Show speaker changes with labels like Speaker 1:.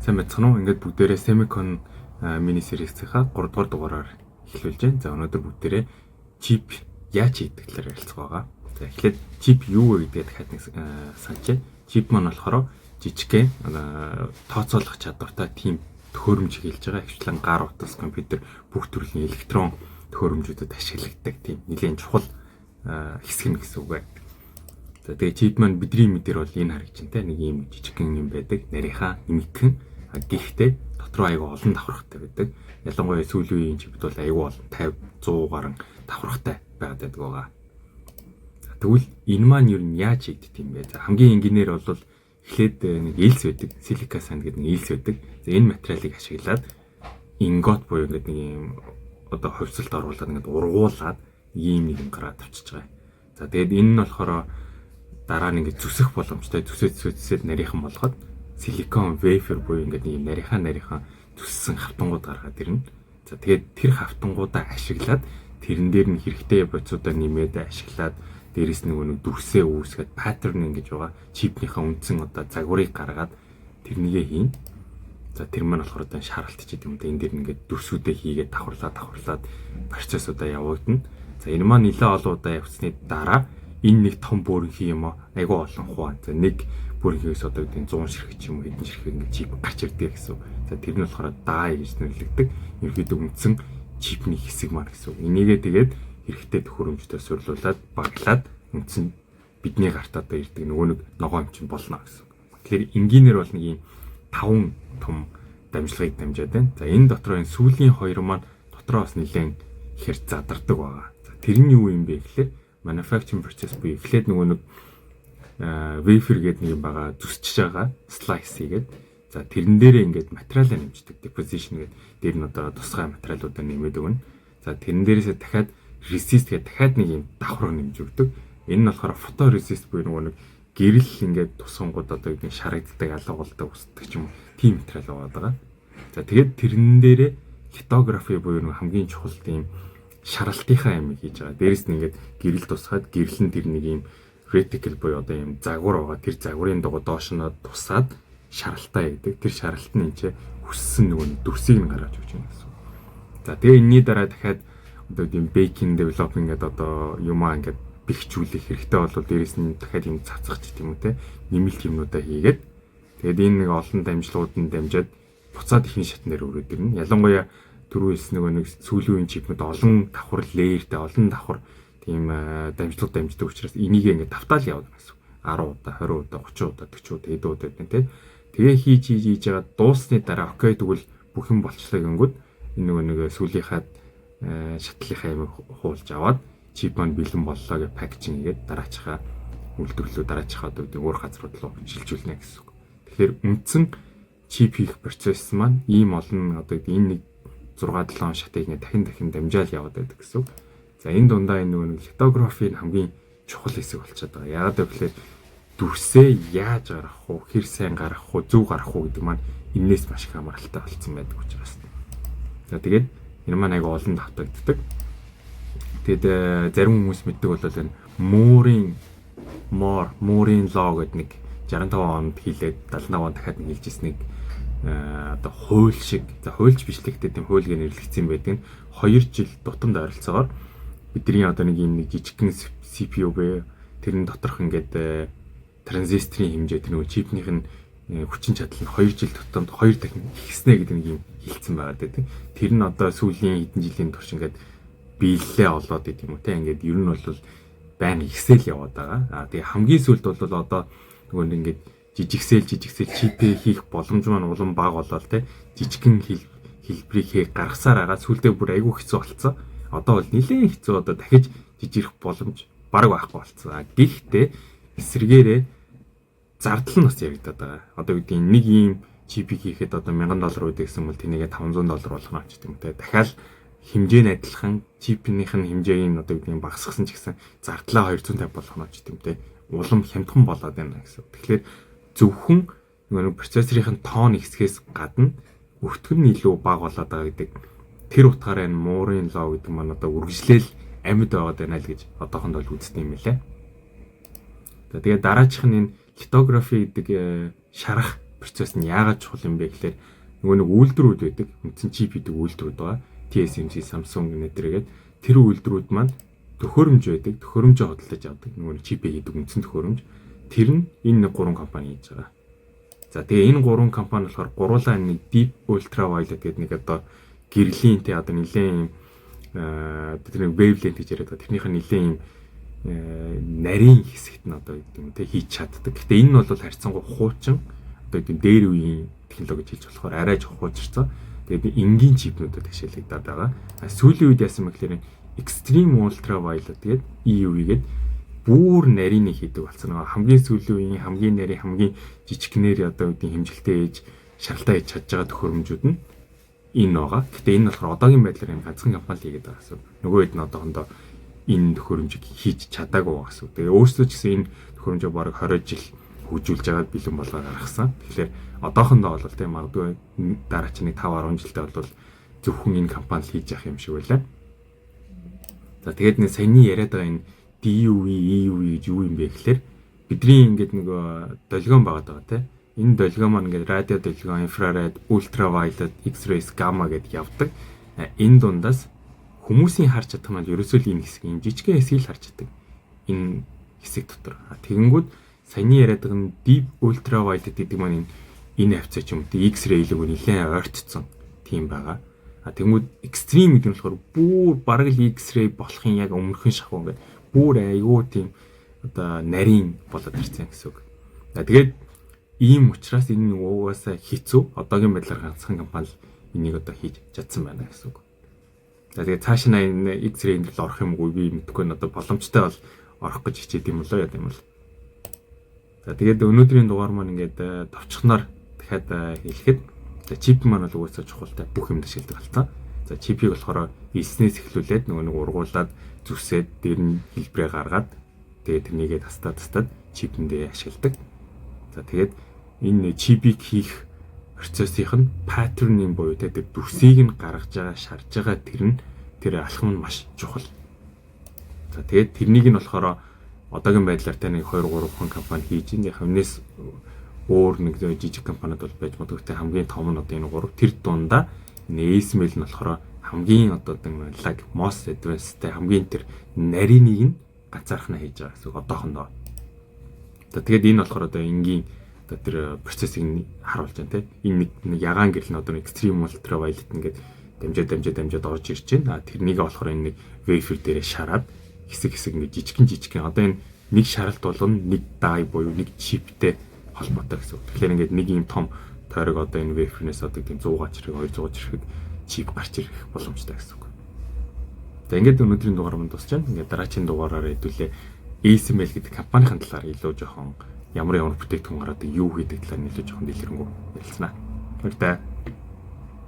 Speaker 1: Сайн байцгаана уу? Ингээд бүгдээрээ Semicon mini series-ийнхаа 3 дугаар дугаараар эхлүүлж байна. За өнөөдөр бүгдээрээ chip яаж хийдэг талаар ярилцах байгаа. За эхлээд chip юу вэ гэдгээ дахиад нэг санджээ. Chip маань болохоор жижигхэн тооцоолох чадвартай тийм төхөөрөмж хэлж байгаа. Хвчлэн гар утас, компьютер бүх төрлийн электрон төхөөрөмжүүдэд ашигладаг тийм нэлээд чухал хэсэг нь гэсэн үг байна. За тэгээ chip маань бидний мэдэр бол энэ харагчантай нэг юм жижигхэн юм байдаг. Нарийнхаа нэмэгдэн гэхдээ дотроо аягүй олон давхаргатай байдаг. Ялангуяа сүүлийн үеийн чипд бол аягүй олон 50 100 гаруй давхаргатай байдаг байгаа. Тэгвэл энэ маань юу нь яаж хийгддэг юм бэ? За хамгийн энгийнээр бол эхлээд нэг элс байдаг. Силика санд гэдэг нэг элс байдаг. За энэ материалыг ашиглаад ингот буюу ингээд нэг юм одоо хувьсалт оруулаад ингээд ургуулад ийм нэг юм гараад авчиж байгаа. За тэгээд энэ нь болохоор дараа нь ингээд зүсэх боломжтой зүсээд нарийнхан болгоод силикон вейфер буюу ингээд нэг нарийнхан зүссэн хавтангууд гаргаад ирнэ. За тэгээд тэр хавтангуудаа ашиглаад тэрэн дээр нь хэрэгтэй боцуудаа нэмээд ашиглаад дээрэс нэг дүрсээ үүсгээд паттерн ингэж байгаа чипнийхаа үндсэн одоо загварыг гаргаад тэрнийгээ хийн. За тэр маань болохоор одоо шаралтч гэдэг юм да энэ дээр ингээд дүрсүүдээ хийгээд давхарлаад процессуудаа явагдана. За энэ маань нэлээд олон удаа явцсны дараа энэ нэг том бүрэнхий юм айгүй олон хуваа. За нэг бүрэнхийгээс одоо гэдэг 100 ширхэг ч юм уу хэдэн ширхэг ингээд чип гарч ирдэг гэсэн. За тэр нь болохоор die гэж нэрлэгдэг. Ерөөдөө үндсэн чипний хэсэг маань гэсэн. Энийгээ тэгээд хэрэгтэй төхөөрөмжтэй сурлуулад баглаад үндсэн бидний гарт одоо ирдэг нөгөө нэг ногоон юм чинь болно гэсэн. Тэгэхээр энгийнээр бол нэг юм 5 том дамжлагыг дамжаад байна. За энэ дотроо энэ сүүлийн хоёр маань дотроо бас нэлээд ихэр задардаг байгаа. За тэр нь юу юм бэ гэхлээр manufacturing process буюу эхлээд нөгөө нэг wafer гэдэг нэг юм байгаа зүсчиж байгаа slice хийгээд за тэрэн дээрээ ингээд материалаа нэмждэг deposition гэдэг дээр нь одоо тусгай материалуудаа нэмээд өгнө. За тэрэн дээрээсээ дахиад resist гэдэг дахиад нэг юм давхраг нэмж өгдөг. Энэ нь болохоор photoresist буюу нөгөө нэг гэрэл ингээд тусгангууд одоо гэдэг шарагддаг алга болдог усдаг ч юм уу тийм материал байгаа. За тэгээд тэрэн дээрээ литографи буюу нэг хамгийн чухал тийм шаралтынхаа юм хийж байгаа. Дээрээс нь ингээд гэрэл тусгаад гэрэл нь тэр нэг юм reticle буюу одоо юм загвар байгаа. Тэр загварын дугуй доош нь тусаад шаралтаа яадаг. Тэр шаралт нь энэ хүссэн нөгөө дүрсийг нь гаргаж өгч байна гэсэн. За тэгээ энэний дараа дахиад одоо тийм baking development гэдэг одоо юмаа ингээд бэхжүүлэх хэрэгтэй бол дээрээс нь дахиад юм цацгах ч юм уу те нэмэлт юмнуудаа хийгээд тэгээд энэ нэг олон дамжлагууд нь дамжаад буцаад ихний шатн дээр өрөөд ирнэ. Ялангуяа түрүүс нэг сүүлийн үеийн чипнүүд олон давхар леертэй олон давхар тийм дамжлага дамждаг учраас энийг ингээд давтаал явуулна гэсэн. 10 удаа 20 удаа 30 удаа 40 удаа хэдэн удаа гэдэг те тэгээ хийж байгаа дуусны дараа окей тэгвэл бүх юм болчлаа гингүүд энэ нэг сүүлийнхаа шатлынхаа юм хуулж аваад чип маань бэлэн боллоо гэж пакэжинг хийгээд дараачихаа үйлдвэрлэлөө дараачихаа одоо өөр газрууд руу шилжүүлнэ гэсэн үг. Тэгэхээр үндсэн чип хийх процесс маань ийм олон одоо энэ нэг 6-7 шатыг нэ дахин дамжаал яваад байдаг гэсэн үг. За энэ дундаа энэ нэг литографи нь хамгийн чухал хэсэг болчиход байгаа. Яагаад гэвэл дүрсээ яаж гаргах уу, хэр сайн гаргах уу, зөв гаргах уу гэдэг маань энээс маш их хамааралтай болцсон байдаг учраас. За тэгээд энэ маань аяга олон давтагддаг. Тэгэд зарим хүмүүс мэддэг бол энэ Moore's law гэдэг нэг 65 онд хийлээд 78 онд дахиад нэг хэлжсэн нэг одоо хууль шиг. За хуульч биш л гэхдээ тийм хууль гэж нэрлэгдсэн байдаг. 2 жил тутамд ойролцоогоор бидний одоо нэг юм нэг жижигхэн CPU бэ тэрний доторх ингээд транзисторын хэмжээ тэр нөгөө чипнийх нь хүчин чадал нь 2 жил тутамд 2 дахин ихснэ гэдэг нэг юм хэлсэн байгаа гэдэг. Тэр нь одоо сүүлийн хэдэн жилийн турш ингээд биелэлээ олоод гэдэг юм уу те ингээд ер нь бол байнга ихсэл яваад байгаа. Тэгээ хамгийн сүүлд бол одоо нөгөө ингээд жижигсэл чипээ хийх боломж маань улам бага болоод те жижигхэн хэлбэрийг гаргасаар байгаа. Сүүлдээ бүр айгүй хэцүү болцсон. Одоо бол нэлээд хэцүү одоо дахиж жижигрэх боломж бараг байхгүй болцсон. Гэхдээ эсрэгээрээ зардал нь бас яригадаад байгаа. Одоо гэдэг нэг ийм чипийг хийхэд одоо $1000 үүдээ гэсэн бол тэнийгээ $500 болгоно ч гэдэг юм те. Дахиад хэмжээ нь адилхан чипнийх нь хэмжээг нь одоо гэдэг нь багасгасан ч гэсэн зардлаа 250 болгоно ч гэдэг юм те. Улам хямдхан болоод байна гэсэн. Тэгэхээр зөвхөн нэг процессорын тоон ихсгээс гадна өртгөн нь илүү бага болоод байгаа гэдэг. Тэр утгаараа энэ Moore's law гэдэг маань одоо үргэлжлээл амьд байгаад байна л гэж одоохонд бол үздэг юм лээ. За тэгээд дараачих нь энэ литографи гэдэг шарах процесс нь яагаад чухал юм бэ гэхээр нөгөө нэг үйлдвэрүүд байдаг. Үндсэн чип гэдэг үйлдвэрүүд байгаа. TSMC, Samsung нэдрэгээд тэр үйлдвэрүүд маань төхөөрөмж байдаг. Төхөөрөмжөө хөдөлж авдаг. Нөгөө чипээ хийдэг үндсэн төхөөрөмж. Тэр нь энэ 3 компани хийж байгаа. За тэгээ энэ 3 компани болохоор гуруулаа нэг Deep Ultraviolet гэдэг нэг одоо гэрлийн те одоо нэлээд тэр wavelength гэж яриад байгаа. Тэрнийх нь нэлээд юм нарийн хэсэгт нь одоо гэдэг юм те хийж чаддаг. Гэтэ энэ нь бол харьцангуй хуучин одоо гэдэг дээр үеийн технологи гэж хэлж болохоор арай жоох хуучирсан. Тэгээд энгийн чипнүүдэд ашиглагдаад байгаа. Сүүлийн үед яасан бэ гэхээр Extreme Ultraviolet гэдэг EUV гэдэг бүр нарийн хийдэг болсон. Хамгийн сүүлийн үеийн хамгийн нарийн хамгийн жижигнэр одоо үеийн хэмжилттэй ээж шаралтай хийж чадж байгаа төхөөрөмжүүд нь энэ байгаа. Гэтэ энэ болохоор одоогийн байдлаар энэ ганцхан компани л хийгээд байгаа гэсэн. Нөгөө хэд нь одоохондоо энэ төхөөрөмжийг хийж чадаагүй байгаа гэсэн. Тэгээ өөрсдөө ч гэсэн энэ төхөөрөмжөө бараг 20 жил хөгжүүлж байгаад бэлэн болгоо гаргасан. Тэгэхээр одоохондоо бол тийм магадгүй дараагийн 5-10 жилдээ бол зөвхөн энэ компани л хийж явах юм шиг байлаа. За тэгээд нэг саяны яриад байгаа энэ DUV, EUV гэж юу юм бэ гэхээр бидний ингээд нөгөө долгион байгаад байгаа тийм. Энэ долгион маань ингээд радио долгион, инфраред, ультравайолет, X-rays, gamma гэдээ явдаг. Энэ дундаас хүмүүсийн харж чадах нь ерөөсөө л энэ хэсэг юм жижигхэн хэсгийг харж чаддаг. Энэ хэсэг дотор. Тэгэнгүүт саяны яриад байгаа deep ultraviolet гэдэг маань энэ хавцаа ч юм уу X-ray лөг нэлээд ойртцсон тийм байгаа. Тэгмүүд extreme гэдэг нь болохоор бүр бараг л X-ray болохын яг өмнөхөн шахуу ингээд бүр айгүй тийм одоо нарийн болоод ирсэн гэсэн үг. Тэгээд ийм учраас энэ угаасаа хэцүү одоогийн байдлаар ганцхан компани энийг одоо хийж чадсан байна гэсэн үг. Тэгээд цаашаа энэ X-ray энэ л орох юм уу би мэдэхгүй одоо боломжтой бол орох гэж хичээд юм болоо яа гэм бол. За тэгээд өнөөдрийн дугаар маань ингээд товчхоноор дахиад хэлэхэд чип маань бол угаасаа чухалтай бүх юмд ашигладаг болсон. За чипийг болохоор элснээс эхлүүлээд нөгөө нэг ургуулад зүсээд дээр нь хэлбэрээ гаргаад тэгээд тэрнийгээ тастаад чипэндээ ашигладаг. За тэгээд энэ чипийг хийх процессийн паттернинг буюу тэр дүрсийг нь гаргаж байгаа, шарж байгаа тэр алхам нь маш чухал. За тэгээд тэрнийг нь болохоор одоогийн байдлаар тань 2-3 хон компани хийж ин хамнаас өөр нэг жижиг компаниуд бол байж магадгүй хамгийн том нь одоо энэ 3 тэр дундаа ASML нь болохоор хамгийн одоо lag most advanced хамгийн тэр нарийныг нь ганцаархнаа хийж байгаа гэсэн одоохондоо. За тэгээд энэ болохоор одоо энгийн одоо тэр процессыг харуулж байна те. Энэ нэг ягаан гэрэл нь одоо extreme ultraviolet ингээд дамжаад орж ирж байна. Тэрнийг болохоор энэ нэг wafer дээрээ шараад хэсэг ингээд жижигхэн одоо энэ нэг шаралт болгоно нэг die буюу нэг чиптэй холбоотой гэсэн. Тэгэхээр ингээд нэг юм том тойрог одоо энэ wafer-нээс одоо тийм 100 гач хэрэг 200 гач хэрэг чип гарч ирэх боломжтой гэсэн үг. За ингээд өнөөдрийн дугаар манд дуусч байна. Ингээд дараагийн дугаараар хэдүүлээ ASML гэдэг компанийн талаар илүү жоохон ямар бүтээгдэхүүн гараад юу хийдэг талаар нэлээд жоохон дэлгэрэнгүй ярилцсана. Баярлалаа.